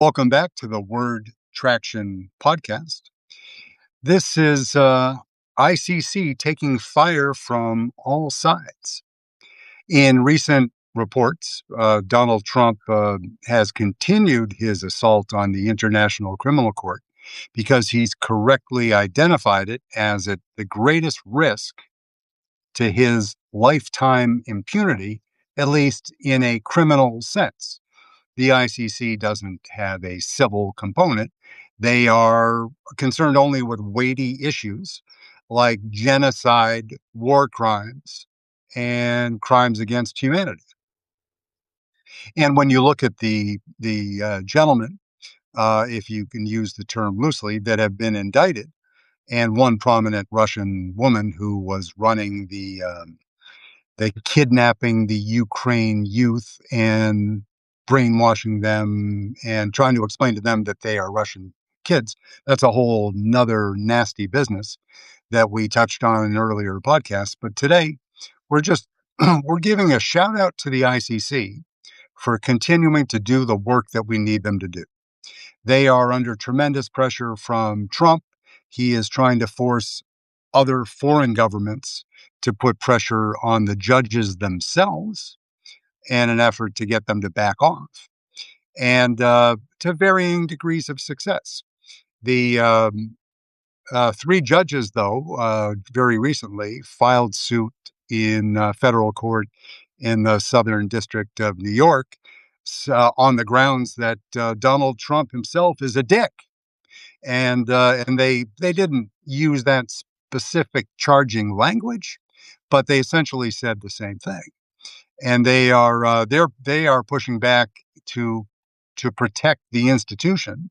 Welcome back to the Word Traction podcast. This is ICC taking fire from all sides. In recent reports, Donald Trump has continued his assault on the International Criminal Court because he's correctly identified it as the greatest risk to his lifetime impunity, at least in a criminal sense. The ICC doesn't have a civil component. They are concerned only with weighty issues like genocide, war crimes, and crimes against humanity. And when you look at the gentlemen, if you can use the term loosely, that have been indicted, and one prominent Russian woman who was running the kidnapping the Ukraine youth and brainwashing them and trying to explain to them that they are Russian kids. That's a whole nother nasty business that we touched on in earlier podcasts. But today we're just we're giving a shout out to the ICC for continuing to do the work that we need them to do. They are under tremendous pressure from Trump. He is trying to force other foreign governments to put pressure on the judges themselves in an effort to get them to back off, and to varying degrees of success. The three judges, though, very recently filed suit in federal court in the Southern District of New York on the grounds that Donald Trump himself is a dick, and they didn't use that specific charging language, but they essentially said the same thing. And they are pushing back to protect the institution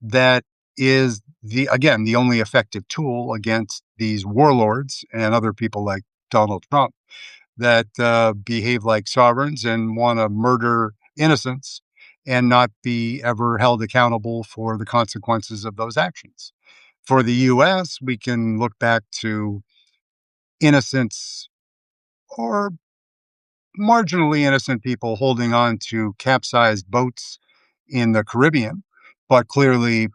that is the only effective tool against these warlords and other people like Donald Trump that behave like sovereigns and want to murder innocents and not be ever held accountable for the consequences of those actions. For the U.S., we can look back to innocents or marginally innocent people holding on to capsized boats in the Caribbean, but clearly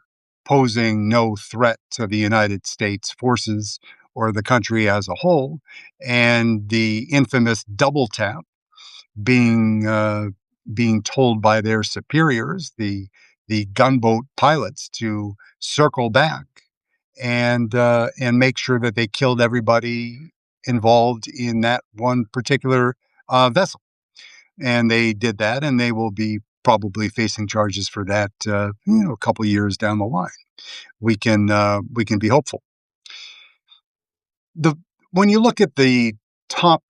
posing no threat to the United States forces or the country as a whole, and the infamous double tap being being told by their superiors, the gunboat pilots, to circle back and make sure that they killed everybody involved in that one particular vessel. And they did that, and they will be probably facing charges for that, a couple of years down the line. We can be hopeful. The When you look at the top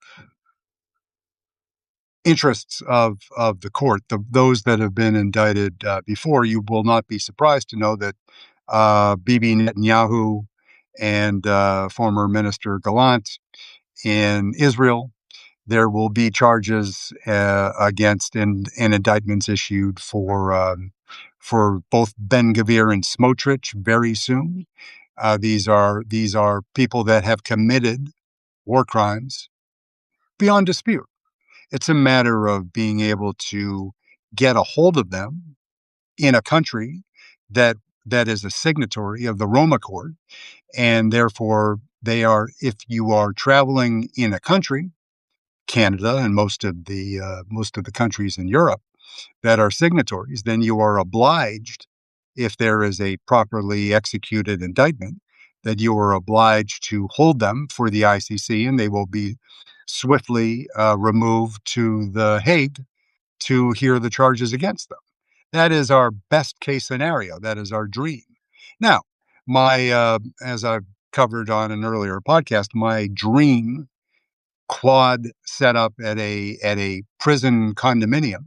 interests of the court, those that have been indicted before, you will not be surprised to know that Bibi Netanyahu and former Minister Gallant in Israel, there will be charges against and indictments issued for both Ben Gvir and Smotrich very soon. These are people that have committed war crimes beyond dispute. It's a matter of being able to get a hold of them in a country that is a signatory of the Rome Accord, and therefore they are. If you are traveling in a country, Canada and most of the countries in Europe that are signatories, then you are obliged, if there is a properly executed indictment, that you are obliged to hold them for the ICC, and they will be swiftly removed to The Hague to hear the charges against them. That is our best case scenario. That is our dream. Now, as I've covered on an earlier podcast, my dream quad setup at a prison condominium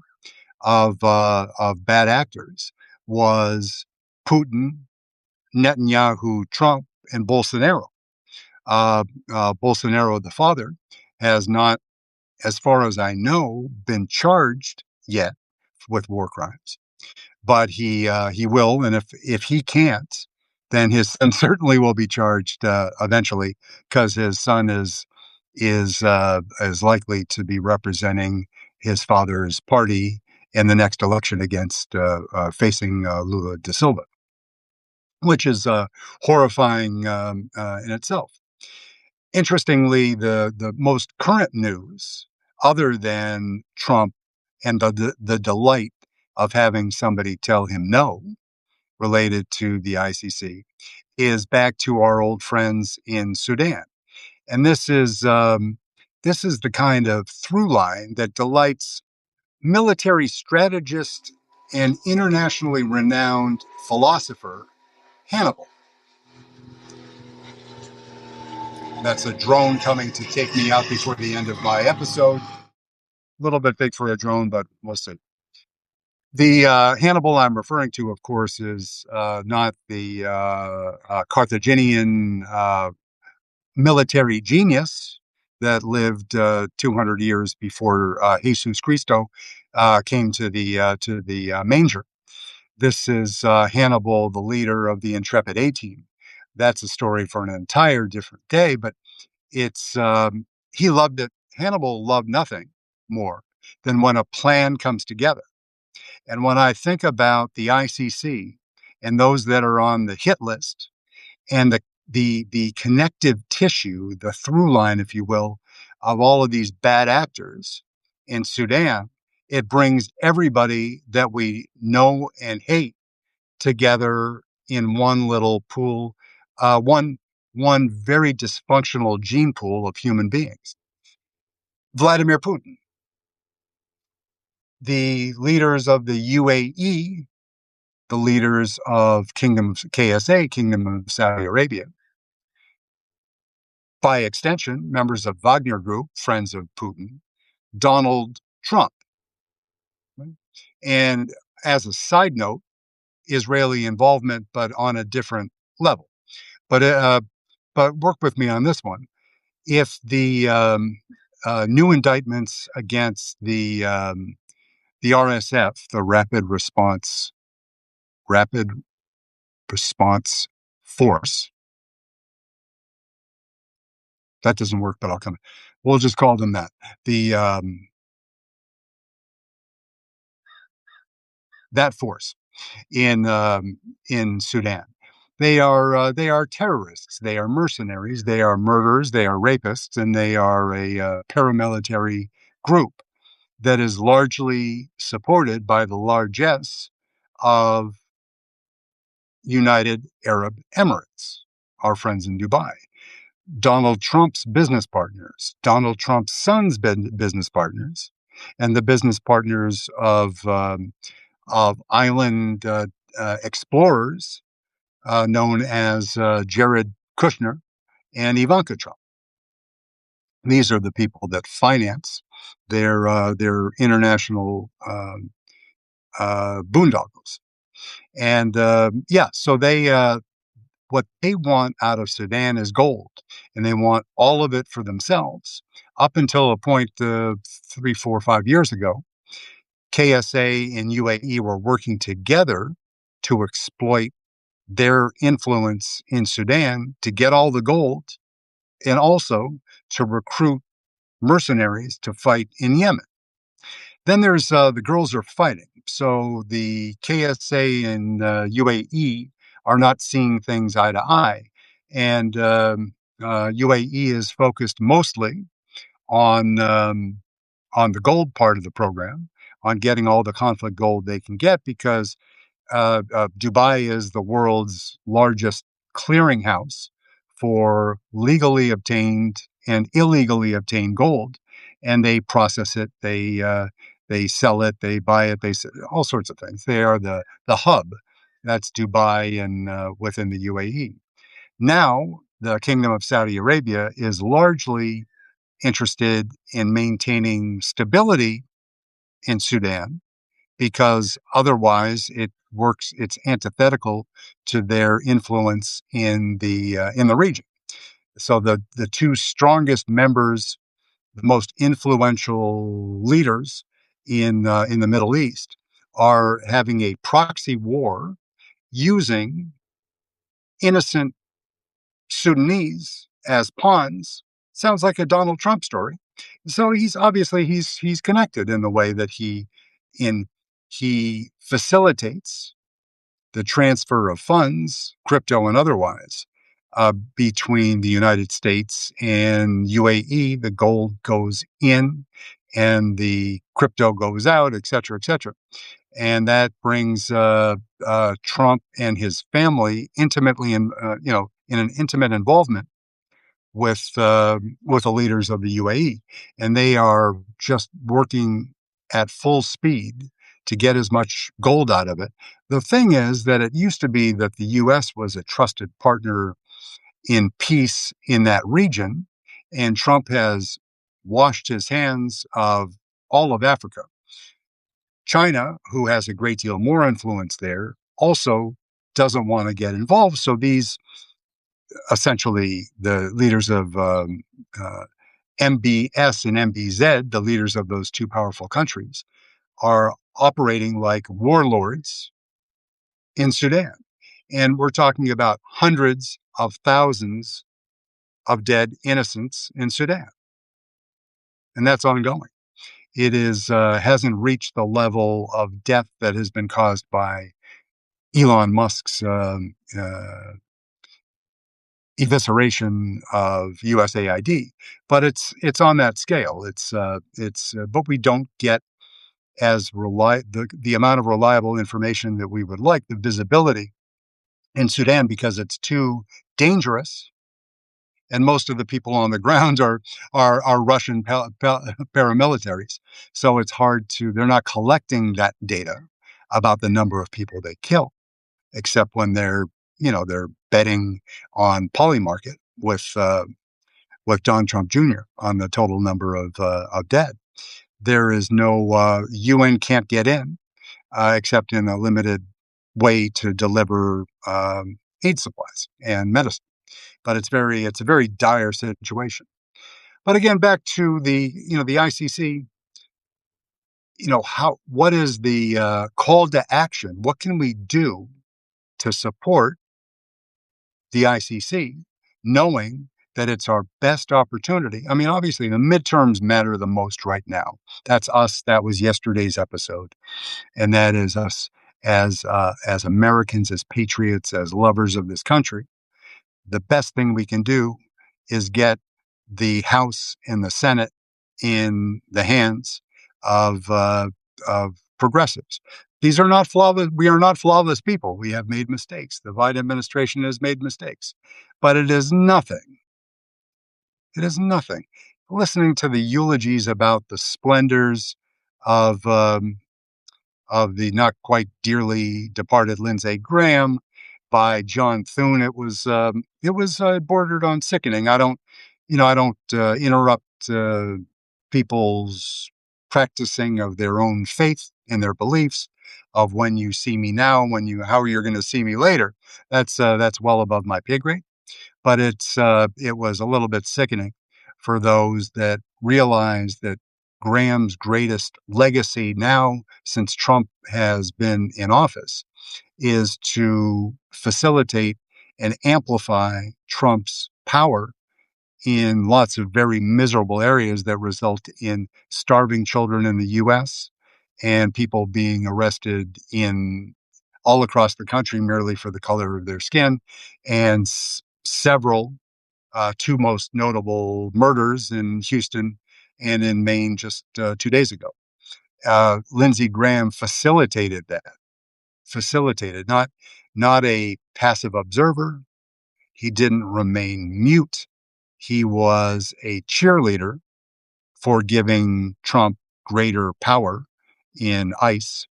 of bad actors was Putin, Netanyahu, Trump, and Bolsonaro. Bolsonaro, the father, has not, as far as I know, been charged yet with war crimes, but he will, and if he can't, then his son certainly will be charged eventually, because his son is likely to be representing his father's party in the next election against facing Lula da Silva, which is horrifying in itself. Interestingly, the most current news, other than Trump and the delight of having somebody tell him no related to the ICC, is back to our old friends in Sudan. And this is the kind of through line that delights military strategist and internationally renowned philosopher Hannibal. That's a drone coming to take me out before the end of my episode. A little bit big for a drone, but we'll see. The Hannibal I'm referring to, of course, is not the Carthaginian military genius that lived 200 years before Jesus Cristo came to the manger. This is Hannibal, the leader of the intrepid A-Team. That's a story for an entire different day, but it's he loved it. Hannibal loved nothing more than when a plan comes together. And when I think about the ICC and those that are on the hit list and the connective tissue, the through line, if you will, of all of these bad actors in Sudan, it brings everybody that we know and hate together in one little pool, one very dysfunctional gene pool of human beings. Vladimir Putin, the leaders of the UAE, the leaders of KSA, Kingdom of Saudi Arabia, by extension, members of Wagner Group, friends of Putin, Donald Trump. Right? And as a side note, Israeli involvement, but on a different level. But work with me on this one. If the new indictments against the RSF, the Rapid Response Force, that doesn't work, but we'll just call them that. That force in Sudan. They are terrorists. They are mercenaries. They are murderers. They are rapists, and they are a paramilitary group that is largely supported by the largesse of United Arab Emirates, our friends in Dubai. Donald Trump's business partners, Donald Trump's son's business partners, and the business partners of island explorers known as Jared Kushner and Ivanka Trump. These are the people that finance their international boondoggles. And so what they want out of Sudan is gold, and they want all of it for themselves. Up until a point 3, 4, 5 years ago, KSA and UAE were working together to exploit their influence in Sudan to get all the gold and also to recruit mercenaries to fight in Yemen. Then there's the girls are fighting. So the KSA and UAE are not seeing things eye to eye. And UAE is focused mostly on the gold part of the program, on getting all the conflict gold they can get, because Dubai is the world's largest clearinghouse for legally obtained and illegally obtained gold, and they process it, they sell it, they buy it, all sorts of things. They are the hub. That's Dubai and within the UAE. Now, the Kingdom of Saudi Arabia is largely interested in maintaining stability in Sudan, because otherwise it's antithetical to their influence in the region. So the two strongest members, the most influential leaders in the Middle East, are having a proxy war using innocent Sudanese as pawns. Sounds like a Donald Trump story. So he's obviously he's connected in the way that he He facilitates the transfer of funds, crypto and otherwise, between the United States and UAE. The gold goes in and the crypto goes out, et cetera, et cetera. And that brings Trump and his family intimately in an intimate involvement with the leaders of the UAE, and they are just working at full speed to get as much gold out of it. The thing is that it used to be that the U.S. was a trusted partner in peace in that region, and Trump has washed his hands of all of Africa. China, who has a great deal more influence there, also doesn't want to get involved. So these essentially the leaders of MBS and MBZ, the leaders of those two powerful countries, are operating like warlords in Sudan. And we're talking about hundreds of thousands of dead innocents in Sudan. And that's ongoing. It hasn't reached the level of death that has been caused by Elon Musk's evisceration of USAID, but it's on that scale. But we don't get the amount of reliable information that we would like, the visibility in Sudan, because it's too dangerous, and most of the people on the ground are Russian paramilitaries. So it's hard to. They're not collecting that data about the number of people they kill, except when they're betting on Polymarket with Don Trump Jr. on the total number of dead. There is no UN can't get in except in a limited way to deliver aid supplies and medicine. But it's a very dire situation. But again, back to the ICC. What is the call to action? What can we do to support the ICC, knowing that it's our best opportunity? I mean, obviously, the midterms matter the most right now. That's us. That was yesterday's episode, and that is us as Americans, as patriots, as lovers of this country. The best thing we can do is get the House and the Senate in the hands of progressives. These are not flawless. We are not flawless people. We have made mistakes. The Biden administration has made mistakes, but it is nothing. It is nothing. Listening to the eulogies about the splendors of the not quite dearly departed Lindsey Graham by John Thune, it was bordered on sickening. I don't interrupt people's practicing of their own faith and their beliefs of when you see me now, how you're going to see me later. That's well above my pay grade. But it was a little bit sickening for those that realize that Graham's greatest legacy now, since Trump has been in office, is to facilitate and amplify Trump's power in lots of very miserable areas that result in starving children in the U.S. and people being arrested in all across the country merely for the color of their skin, and several two most notable murders in Houston and in Maine just 2 days ago. Lindsey Graham facilitated that. Facilitated, not a passive observer. He didn't remain mute. He was a cheerleader for giving Trump greater power in ICE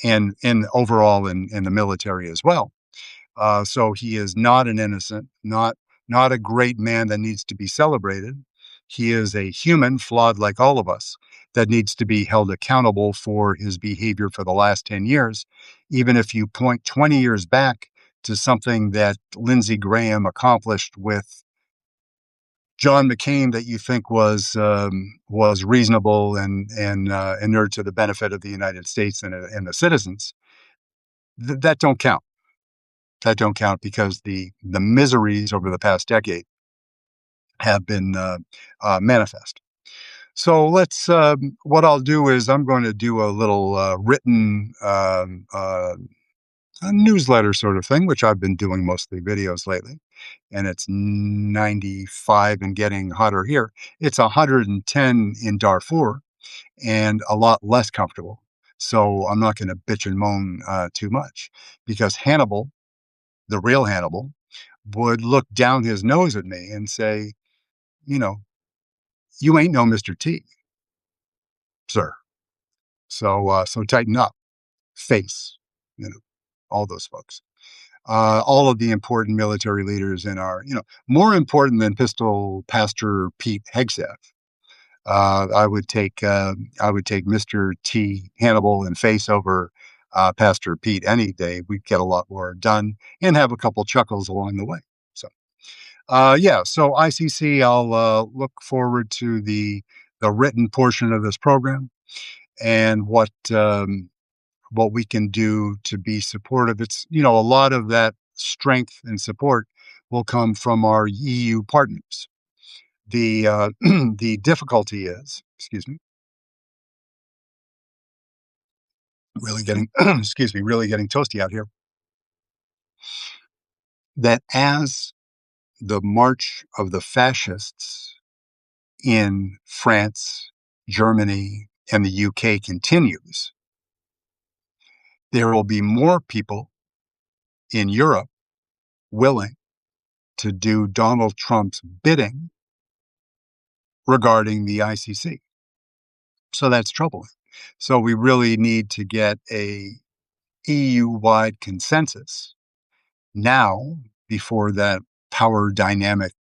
and overall in the military as well. So he is not an innocent, not a great man that needs to be celebrated. He is a human, flawed like all of us, that needs to be held accountable for his behavior for the last 10 years. Even if you point 20 years back to something that Lindsey Graham accomplished with John McCain that you think was reasonable and inured to the benefit of the United States and the citizens, that don't count. That don't count because the miseries over the past decade have been manifest. So let's. What I'll do is I'm going to do a little written a newsletter sort of thing, which I've been doing mostly videos lately. And it's 95 and getting hotter here. It's 110 in Darfur and a lot less comfortable. So I'm not going to bitch and moan too much because Hannibal, the real Hannibal, would look down his nose at me and say, you know, you ain't no Mr. T, sir. So tighten up, face, you know, all those folks. All of the important military leaders in our, more important than Pistol Pastor Pete Hegseth. I would take Mr. T Hannibal and face over Pastor Pete any day. We'd get a lot more done and have a couple chuckles along the way. So yeah, so ICC, I'll look forward to the written portion of this program and what we can do to be supportive. It's, a lot of that strength and support will come from our EU partners. The the difficulty is, excuse me, really getting excuse me, really getting toasty out here. That as the march of the fascists in France, Germany, and the UK continues, there will be more people in Europe willing to do Donald Trump's bidding regarding the ICC. So that's troubling. So we really need to get a EU-wide consensus now before that power dynamic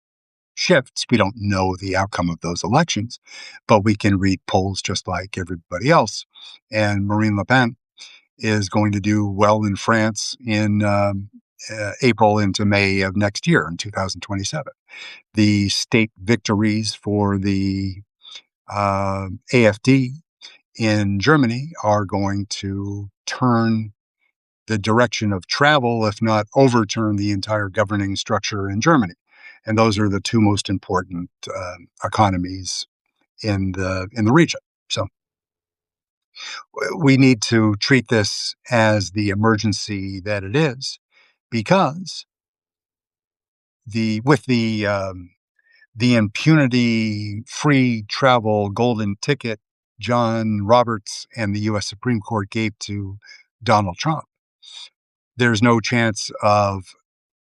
shifts. We don't know the outcome of those elections, but we can read polls just like everybody else. And Marine Le Pen is going to do well in France in April into May of next year in 2027. The state victories for the AfD in Germany are going to turn the direction of travel, if not overturn the entire governing structure in Germany. And those are the two most important economies in the region. So we need to treat this as the emergency that it is, because the impunity free travel golden ticket John Roberts and the U.S. Supreme Court gave to Donald Trump, there's no chance of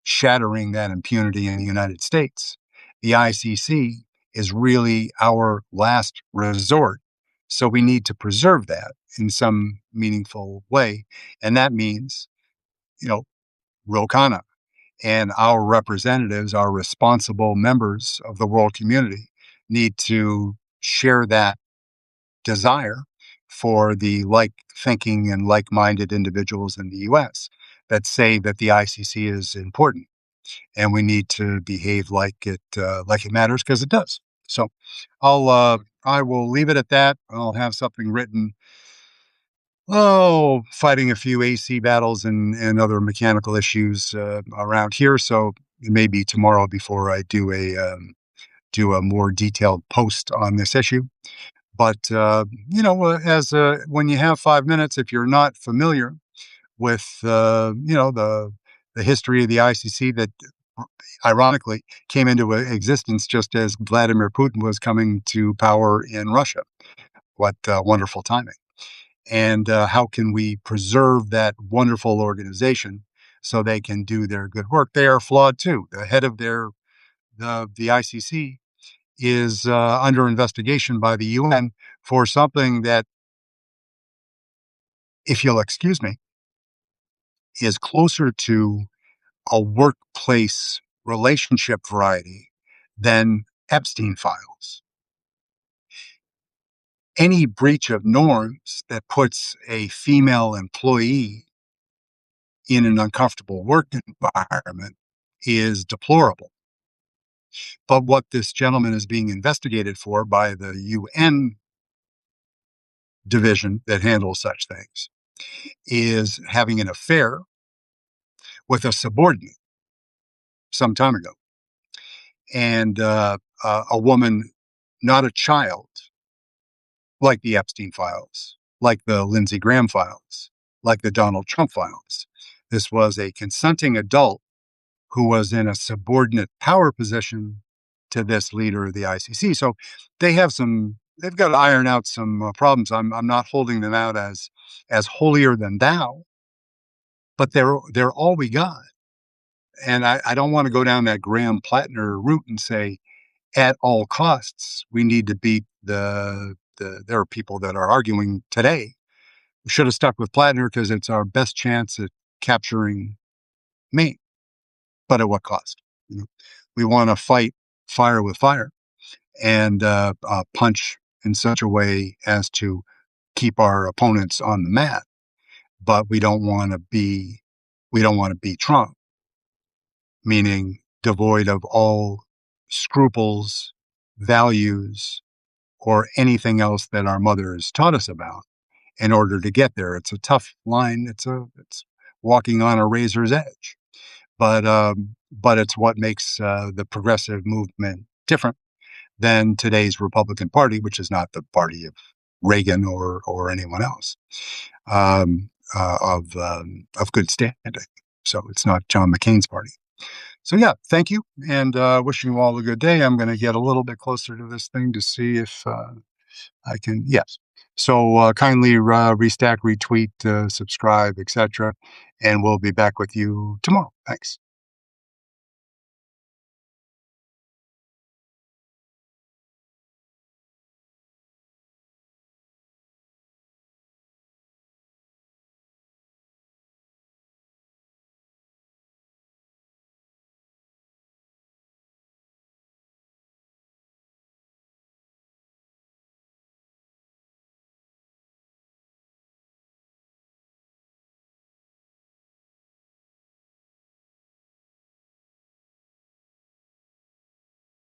shattering that impunity in the United States. The ICC is really our last resort. So we need to preserve that in some meaningful way. And that means, you know, Ro Khanna and our representatives, our responsible members of the world community, need to share that desire for the like thinking and like minded individuals in the US that say that the ICC is important and we need to behave like it matters, because it does. So I will leave it at that. I'll have something written. Oh, fighting a few AC battles and other mechanical issues around here. So it may be tomorrow before I do a more detailed post on this issue. But as when you have 5 minutes, if you're not familiar with the history of the ICC that ironically came into existence just as Vladimir Putin was coming to power in Russia. What wonderful timing. And how can we preserve that wonderful organization so they can do their good work? They are flawed too. The head of the ICC is under investigation by the UN for something that, if you'll excuse me, is closer to a workplace relationship variety than Epstein files. Any breach of norms that puts a female employee in an uncomfortable work environment is deplorable. But what this gentleman is being investigated for by the UN division that handles such things is having an affair with a subordinate some time ago. And a woman, not a child, like the Epstein files, like the Lindsey Graham files, like the Donald Trump files. This was a consenting adult who was in a subordinate power position to this leader of the ICC. So they've got to iron out some problems. I'm not holding them out as holier than thou, but they're all we got. And I don't want to go down that Graham Plattner route and say at all costs we need to beat there are people that are arguing today. We should have stuck with Plattner because it's our best chance at capturing Maine. But at what cost? You know, we want to fight fire with fire and punch in such a way as to keep our opponents on the mat. But we don't want to be Trump, meaning devoid of all scruples, values, or anything else that our mothers taught us about in order to get there. It's a tough line. It's walking on a razor's edge, but it's what makes the progressive movement different than today's Republican Party, which is not the party of Reagan or anyone else of good standing. So it's not John McCain's party. So yeah, thank you, and wishing you all a good day. I'm going to get a little bit closer to this thing to see if I can. Yes. So kindly restack, retweet, subscribe, etc., and we'll be back with you tomorrow. Thanks.